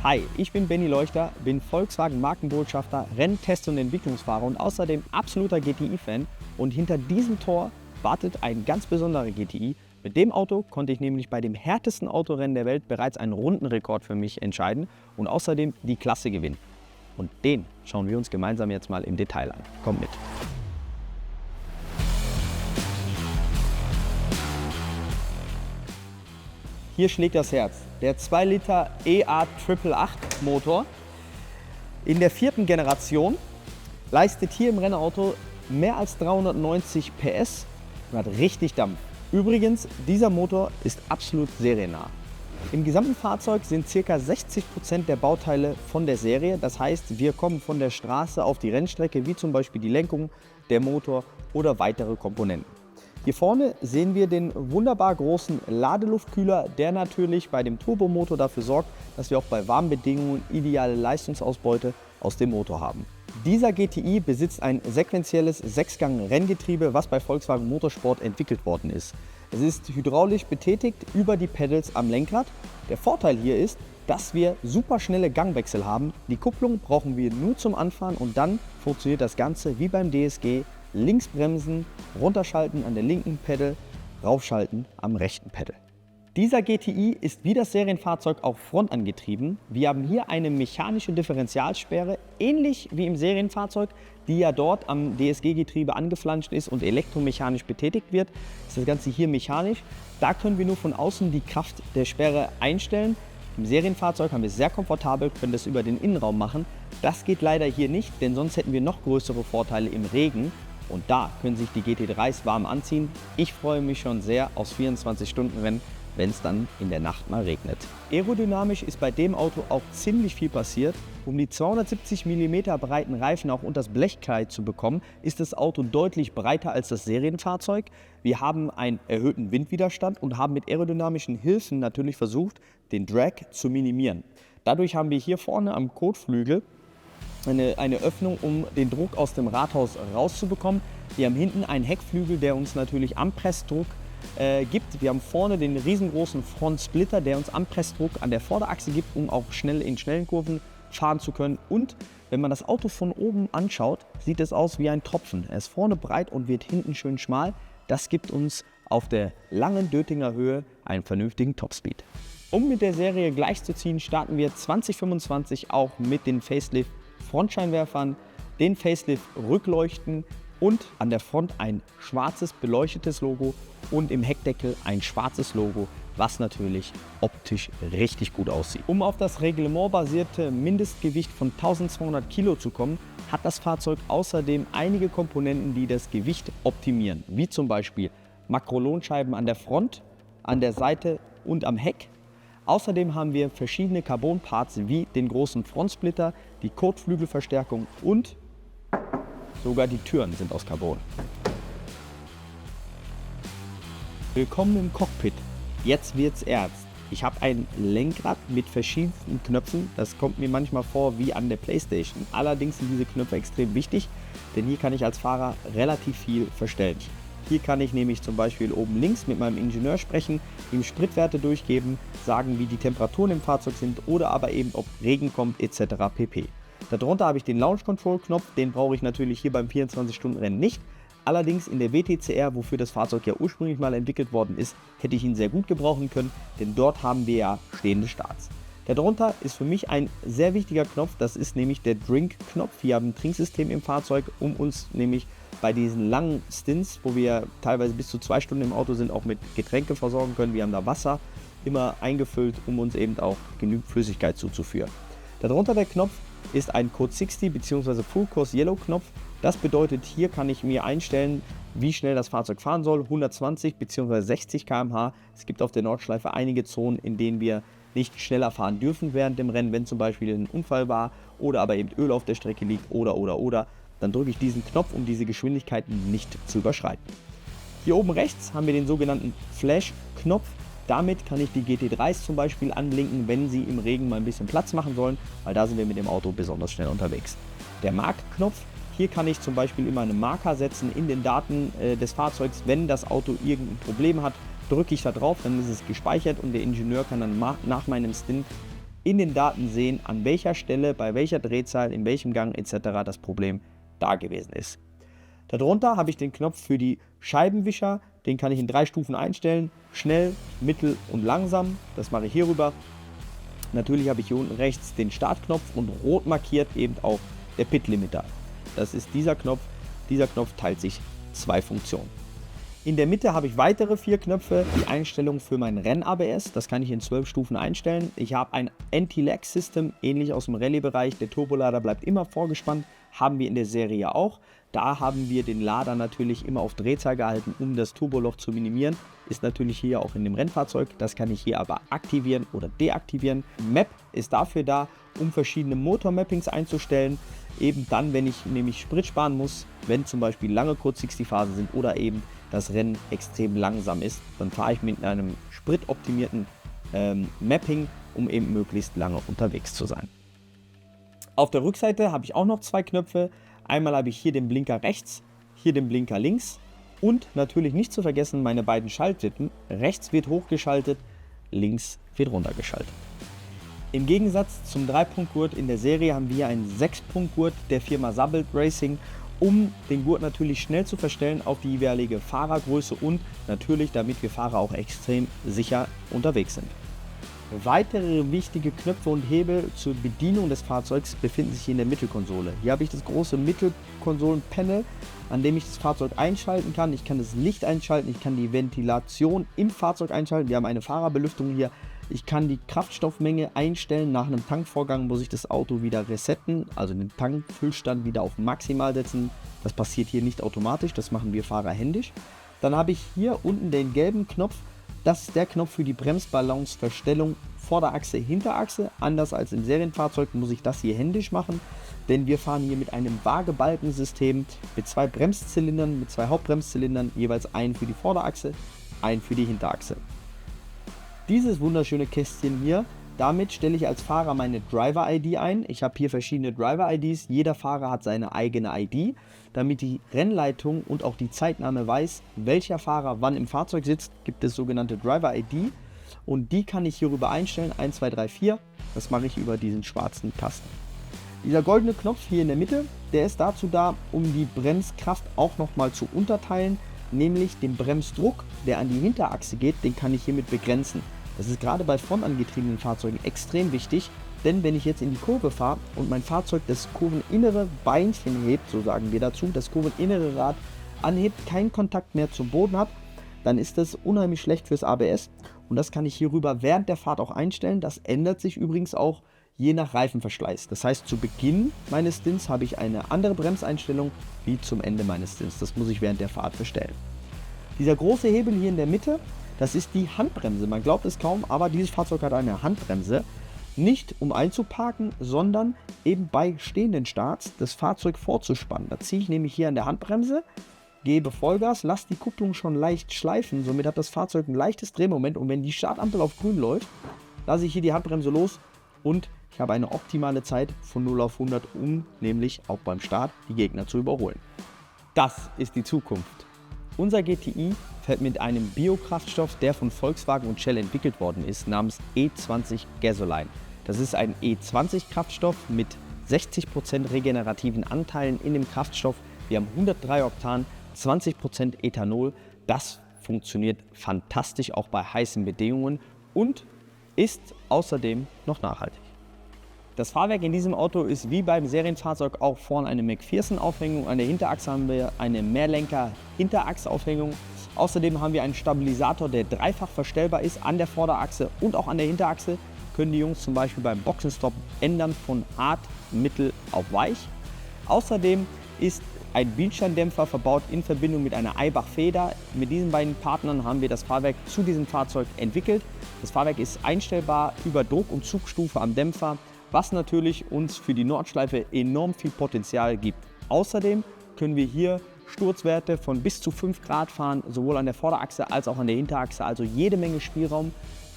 Hi, ich bin Benny Leuchter, bin Volkswagen-Markenbotschafter, Renntest- und Entwicklungsfahrer und außerdem absoluter GTI-Fan. Und hinter diesem Tor wartet ein ganz besonderer GTI. Mit dem Auto konnte ich nämlich bei dem härtesten Autorennen der Welt bereits einen Rundenrekord für mich entscheiden und außerdem die Klasse gewinnen. Und den schauen wir uns gemeinsam jetzt mal im Detail an. Kommt mit! Hier schlägt das Herz. Der 2 Liter EA888 Motor in der 4. Generation leistet hier im Rennauto mehr als 390 PS und hat richtig Dampf. Übrigens, dieser Motor ist absolut seriennah. Im gesamten Fahrzeug sind ca. 60% der Bauteile von der Serie. Das heißt, wir kommen von der Straße auf die Rennstrecke, wie zum Beispiel die Lenkung, der Motor oder weitere Komponenten. Hier vorne sehen wir den wunderbar großen Ladeluftkühler, der natürlich bei dem Turbomotor dafür sorgt, dass wir auch bei warmen Bedingungen ideale Leistungsausbeute aus dem Motor haben. Dieser GTI besitzt ein sequentielles 6-Gang-Renngetriebe, was bei Volkswagen Motorsport entwickelt worden ist. Es ist hydraulisch betätigt über die Pedals am Lenkrad. Der Vorteil hier ist, dass wir super schnelle Gangwechsel haben. Die Kupplung brauchen wir nur zum Anfahren und dann funktioniert das Ganze wie beim DSG. Links bremsen, runterschalten an der linken Pedal, raufschalten am rechten Pedal. Dieser GTI ist wie das Serienfahrzeug auch frontangetrieben. Wir haben hier eine mechanische Differentialsperre, ähnlich wie im Serienfahrzeug, die ja dort am DSG-Getriebe angeflanscht ist und elektromechanisch betätigt wird. Ist das Ganze hier mechanisch. Da können wir nur von außen die Kraft der Sperre einstellen. Im Serienfahrzeug haben wir es sehr komfortabel, können das über den Innenraum machen. Das geht leider hier nicht, denn sonst hätten wir noch größere Vorteile im Regen. Und da können sich die GT3s warm anziehen. Ich freue mich schon sehr aufs 24-Stunden-Rennen, wenn es dann in der Nacht mal regnet. Aerodynamisch ist bei dem Auto auch ziemlich viel passiert. Um die 270 mm breiten Reifen auch unter das Blechkleid zu bekommen, ist das Auto deutlich breiter als das Serienfahrzeug. Wir haben einen erhöhten Windwiderstand und haben mit aerodynamischen Hilfen natürlich versucht, den Drag zu minimieren. Dadurch haben wir hier vorne am Kotflügel eine Öffnung, um den Druck aus dem Rathaus rauszubekommen. Wir haben hinten einen Heckflügel, der uns natürlich Anpressdruck gibt. Wir haben vorne den riesengroßen Frontsplitter, der uns Anpressdruck an der Vorderachse gibt, um auch schnell in schnellen Kurven fahren zu können. Und wenn man das Auto von oben anschaut, sieht es aus wie ein Tropfen. Er ist vorne breit und wird hinten schön schmal. Das gibt uns auf der langen Döttinger Höhe einen vernünftigen Topspeed. Um mit der Serie gleichzuziehen, starten wir 2025 auch mit den Facelift Frontscheinwerfern, den Facelift Rückleuchten und an der Front ein schwarzes beleuchtetes Logo und im Heckdeckel ein schwarzes Logo, was natürlich optisch richtig gut aussieht. Um auf das reglementbasierte Mindestgewicht von 1200 Kilo zu kommen, hat das Fahrzeug außerdem einige Komponenten, die das Gewicht optimieren, wie zum Beispiel Makrolonscheiben an der Front, an der Seite und am Heck. Außerdem haben wir verschiedene Carbon-Parts wie den großen Frontsplitter, die Kotflügelverstärkung und sogar die Türen sind aus Carbon. Willkommen im Cockpit. Jetzt wird's ernst. Ich habe ein Lenkrad mit verschiedensten Knöpfen. Das kommt mir manchmal vor wie an der Playstation. Allerdings sind diese Knöpfe extrem wichtig, denn hier kann ich als Fahrer relativ viel verstellen. Hier kann ich nämlich zum Beispiel oben links mit meinem Ingenieur sprechen, ihm Spritwerte durchgeben, sagen, wie die Temperaturen im Fahrzeug sind oder aber eben, ob Regen kommt etc. pp. Darunter habe ich den Launch Control Knopf, den brauche ich natürlich hier beim 24-Stunden-Rennen nicht. Allerdings in der WTCR, wofür das Fahrzeug ja ursprünglich mal entwickelt worden ist, hätte ich ihn sehr gut gebrauchen können, denn dort haben wir ja stehende Starts. Darunter ist für mich ein sehr wichtiger Knopf, das ist nämlich der Drink-Knopf. Wir haben ein Trinksystem im Fahrzeug, um uns nämlich bei diesen langen Stints, wo wir teilweise bis zu 2 Stunden im Auto sind, auch mit Getränke versorgen können. Wir haben da Wasser immer eingefüllt, um uns eben auch genügend Flüssigkeit zuzuführen. Darunter der Knopf ist ein Code 60 bzw. Full Course Yellow Knopf. Das bedeutet, hier kann ich mir einstellen, wie schnell das Fahrzeug fahren soll, 120 bzw. 60 km/h. Es gibt auf der Nordschleife einige Zonen, in denen wir nicht schneller fahren dürfen während dem Rennen, wenn zum Beispiel ein Unfall war oder aber eben Öl auf der Strecke liegt oder. Dann drücke ich diesen Knopf, um diese Geschwindigkeiten nicht zu überschreiten. Hier oben rechts haben wir den sogenannten Flash-Knopf. Damit kann ich die GT3s zum Beispiel anblinken, wenn sie im Regen mal ein bisschen Platz machen sollen, weil da sind wir mit dem Auto besonders schnell unterwegs. Der Mark-Knopf, hier kann ich zum Beispiel immer einen Marker setzen in den Daten des Fahrzeugs. Wenn das Auto irgendein Problem hat, drücke ich da drauf, dann ist es gespeichert und der Ingenieur kann dann nach meinem Stint in den Daten sehen, an welcher Stelle, bei welcher Drehzahl, in welchem Gang etc. das Problem da gewesen ist. Darunter habe ich den Knopf für die Scheibenwischer, den kann ich in 3 Stufen einstellen, schnell, mittel und langsam, das mache ich hier rüber. Natürlich habe ich hier unten rechts den Startknopf und rot markiert eben auch der Pit-Limiter. Das ist dieser Knopf teilt sich 2 Funktionen. In der Mitte habe ich weitere 4 Knöpfe, die Einstellung für mein Renn-ABS, das kann ich in 12 Stufen einstellen. Ich habe ein Anti-Lag-System, ähnlich aus dem Rallye-Bereich, der Turbolader bleibt immer vorgespannt, haben wir in der Serie auch. Da haben wir den Lader natürlich immer auf Drehzahl gehalten, um das Turboloch zu minimieren. Ist natürlich hier auch in dem Rennfahrzeug, das kann ich hier aber aktivieren oder deaktivieren. Map ist dafür da, um verschiedene Motor-Mappings einzustellen. Eben dann, wenn ich nämlich Sprit sparen muss, wenn zum Beispiel lange Kurzsichtsphasen sind oder eben das Rennen extrem langsam ist, dann fahre ich mit einem spritoptimierten Mapping, um eben möglichst lange unterwegs zu sein. Auf der Rückseite habe ich auch noch 2 Knöpfe. Einmal habe ich hier den Blinker rechts, hier den Blinker links und natürlich nicht zu vergessen meine beiden Schaltwippen. Rechts wird hochgeschaltet, links wird runtergeschaltet. Im Gegensatz zum 3-Punkt-Gurt in der Serie haben wir hier einen 6-Punkt-Gurt der Firma Sabilt Racing, um den Gurt natürlich schnell zu verstellen auf die jeweilige Fahrergröße und natürlich, damit wir Fahrer auch extrem sicher unterwegs sind. Weitere wichtige Knöpfe und Hebel zur Bedienung des Fahrzeugs befinden sich hier in der Mittelkonsole. Hier habe ich das große Mittelkonsolenpanel, an dem ich das Fahrzeug einschalten kann. Ich kann das Licht einschalten, ich kann die Ventilation im Fahrzeug einschalten. Wir haben eine Fahrerbelüftung hier. Ich kann die Kraftstoffmenge einstellen. Nach einem Tankvorgang muss ich das Auto wieder resetten, also den Tankfüllstand wieder auf maximal setzen. Das passiert hier nicht automatisch, das machen wir Fahrer händisch. Dann habe ich hier unten den gelben Knopf. Das ist der Knopf für die Bremsbalanceverstellung Vorderachse, Hinterachse. Anders als im Serienfahrzeug muss ich das hier händisch machen, denn wir fahren hier mit einem Waagebalkensystem mit 2 Bremszylindern, mit 2 Hauptbremszylindern, jeweils einen für die Vorderachse, einen für die Hinterachse. Dieses wunderschöne Kästchen hier, damit stelle ich als Fahrer meine Driver-ID ein. Ich habe hier verschiedene Driver-IDs, jeder Fahrer hat seine eigene ID, damit die Rennleitung und auch die Zeitnahme weiß, welcher Fahrer wann im Fahrzeug sitzt, gibt es sogenannte Driver-ID und die kann ich hierüber einstellen, 1, 2, 3, 4, das mache ich über diesen schwarzen Kasten. Dieser goldene Knopf hier in der Mitte, der ist dazu da, um die Bremskraft auch nochmal zu unterteilen, nämlich den Bremsdruck, der an die Hinterachse geht, den kann ich hiermit begrenzen. Das ist gerade bei frontangetriebenen Fahrzeugen extrem wichtig, denn wenn ich jetzt in die Kurve fahre und mein Fahrzeug das kurveninnere Beinchen hebt, so sagen wir dazu, das kurveninnere Rad anhebt, keinen Kontakt mehr zum Boden hat, dann ist das unheimlich schlecht fürs ABS und das kann ich hierüber während der Fahrt auch einstellen. Das ändert sich übrigens auch je nach Reifenverschleiß. Das heißt, zu Beginn meines Stints habe ich eine andere Bremseinstellung wie zum Ende meines Stints. Das muss ich während der Fahrt verstellen. Dieser große Hebel hier in der Mitte, das ist die Handbremse. Man glaubt es kaum, aber dieses Fahrzeug hat eine Handbremse. Nicht um einzuparken, sondern eben bei stehenden Starts das Fahrzeug vorzuspannen. Da ziehe ich nämlich hier an der Handbremse, gebe Vollgas, lasse die Kupplung schon leicht schleifen. Somit hat das Fahrzeug ein leichtes Drehmoment und wenn die Startampel auf grün läuft, lasse ich hier die Handbremse los und ich habe eine optimale Zeit von 0 auf 100, um nämlich auch beim Start die Gegner zu überholen. Das ist die Zukunft. Unser GTI fährt mit einem Biokraftstoff, der von Volkswagen und Shell entwickelt worden ist, namens E20 Gasoline. Das ist ein E20-Kraftstoff mit 60% regenerativen Anteilen in dem Kraftstoff. Wir haben 103 Oktan, 20% Ethanol. Das funktioniert fantastisch auch bei heißen Bedingungen und ist außerdem noch nachhaltig. Das Fahrwerk in diesem Auto ist wie beim Serienfahrzeug auch vorne eine McPherson-Aufhängung. An der Hinterachse haben wir eine Mehrlenker-Hinterachsaufhängung. Außerdem haben wir einen Stabilisator, der dreifach verstellbar ist an der Vorderachse und auch an der Hinterachse. Können die Jungs zum Beispiel beim Boxenstopp ändern von hart, mittel auf weich. Außerdem ist ein Bildsteindämpfer verbaut in Verbindung mit einer Eibach-Feder. Mit diesen beiden Partnern haben wir das Fahrwerk zu diesem Fahrzeug entwickelt. Das Fahrwerk ist einstellbar über Druck- und Zugstufe am Dämpfer, was natürlich uns für die Nordschleife enorm viel Potenzial gibt. Außerdem können wir hier Sturzwerte von bis zu 5 Grad fahren, sowohl an der Vorderachse als auch an der Hinterachse, also jede Menge Spielraum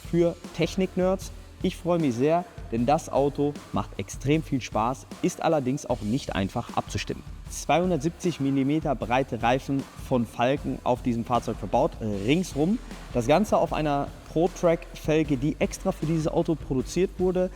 für Technik-Nerds. Ich freue mich sehr, denn das Auto macht extrem viel Spaß, ist allerdings auch nicht einfach abzustimmen. 270 mm breite Reifen von Falken auf diesem Fahrzeug verbaut, ringsrum. Das Ganze auf einer ProTrack-Felge, die extra für dieses Auto produziert wurde.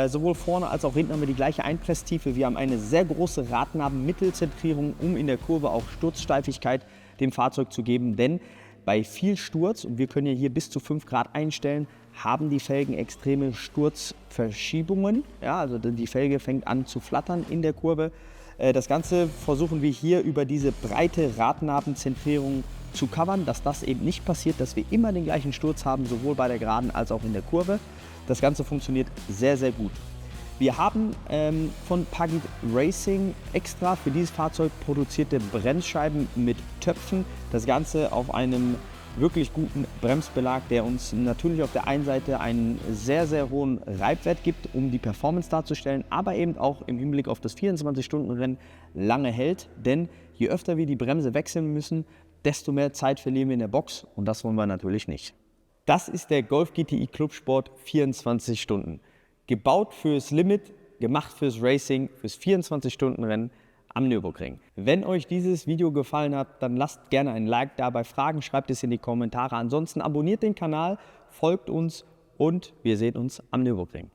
Sowohl vorne als auch hinten haben wir die gleiche Einpresstiefe. Wir haben eine sehr große Radnaben-Mittelzentrierung, um in der Kurve auch Sturzsteifigkeit dem Fahrzeug zu geben. Denn bei viel Sturz, und wir können ja hier bis zu 5 Grad einstellen, haben die Felgen extreme Sturzverschiebungen. Ja, also die Felge fängt an zu flattern in der Kurve. Das Ganze versuchen wir hier über diese breite Radnabenzentrierung zu covern, dass das eben nicht passiert, dass wir immer den gleichen Sturz haben, sowohl bei der Geraden als auch in der Kurve. Das Ganze funktioniert sehr, sehr gut. Wir haben von Pagid Racing extra für dieses Fahrzeug produzierte Bremsscheiben mit Töpfen. Das Ganze auf einem wirklich guten Bremsbelag, der uns natürlich auf der einen Seite einen sehr, sehr hohen Reibwert gibt, um die Performance darzustellen, aber eben auch im Hinblick auf das 24-Stunden-Rennen lange hält. Denn je öfter wir die Bremse wechseln müssen, desto mehr Zeit verlieren wir in der Box und das wollen wir natürlich nicht. Das ist der Golf GTI Clubsport 24 Stunden. Gebaut fürs Limit, gemacht fürs Racing, fürs 24-Stunden-Rennen am Nürburgring. Wenn euch dieses Video gefallen hat, dann lasst gerne ein Like da. Bei Fragen schreibt es in die Kommentare. Ansonsten abonniert den Kanal, folgt uns und wir sehen uns am Nürburgring.